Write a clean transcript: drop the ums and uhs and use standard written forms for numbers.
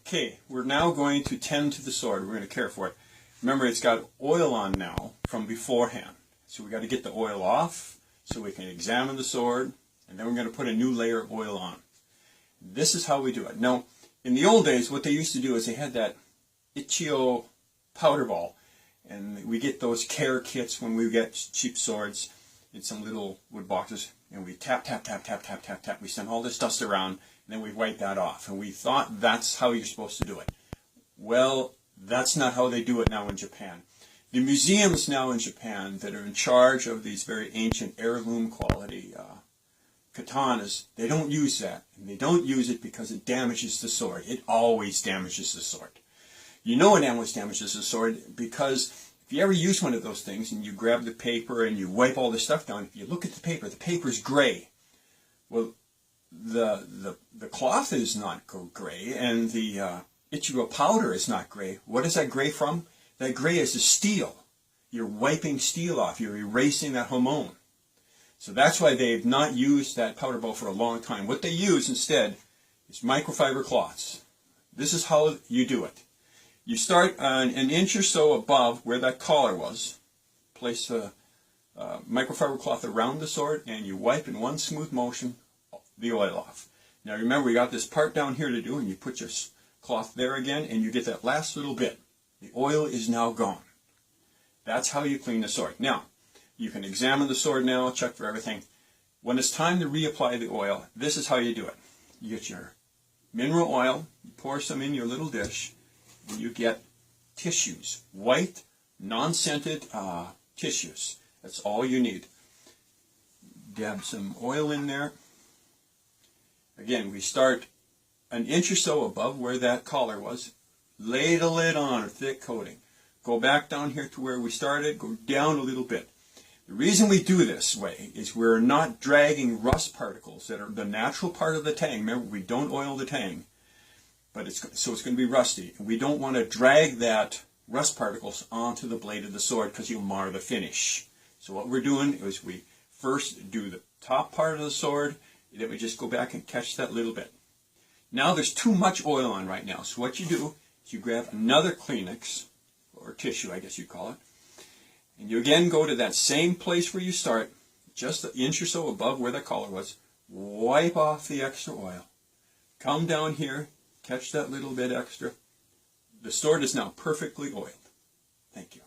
Okay, we're now going to tend to the sword. We're going to care for it. Remember, it's got oil on now from beforehand. So we got to get the oil off so we can examine the sword, and then we're going to put a new layer of oil on. This is how we do it. Now, in the old days, what they used to do is they had that Ichio powder ball, and we get those care kits when we get cheap swords in some little wood boxes, and we tap, tap, tap, tap, tap, tap, tap. We send all this dust around, and then we wipe that off. And we thought that's how you're supposed to do it. Well, that's not how they do it now in Japan. The museums now in Japan that are in charge of these very ancient heirloom quality katanas, they don't use that. And they don't use it because it damages the sword. It always damages the sword. You know it always damages the sword because if you ever use one of those things and you grab the paper and you wipe all the stuff down, if you look at the paper's gray. Well, the cloth is not gray, and the Ichigo powder is not gray. What is that gray from? That gray is the steel. You're wiping steel off. You're erasing that hormone. So that's why they've not used that powder ball for a long time. What they use instead is microfiber cloths. This is how you do it. You start an inch or so above where that collar was. Place a microfiber cloth around the sword, and you wipe in one smooth motion the oil off. Now remember, we got this part down here to do, and you put your cloth there again, and you get that last little bit. The oil is now gone. That's how you clean the sword. Now, you can examine the sword now, check for everything. When it's time to reapply the oil, this is how you do it. You get your mineral oil, you pour some in your little dish, and you get tissues, white, non-scented tissues. That's all you need. Dab some oil in there. Again, we start an inch or so above where that collar was. Lay the lid on, a thick coating. Go back down here to where we started, go down a little bit. The reason we do this way is we're not dragging rust particles that are the natural part of the tang. Remember, we don't oil the tang, but so it's going to be rusty. And we don't want to drag that rust particles onto the blade of the sword because you'll mar the finish. So what we're doing is we first do the top part of the sword, and then we just go back and catch that little bit. Now there's too much oil on right now, so what you do is you grab another Kleenex, or tissue I guess you'd call it, and you again go to that same place where you start, just an inch or so above where the collar was, wipe off the extra oil, come down here, catch that little bit extra. The sword is now perfectly oiled. Thank you.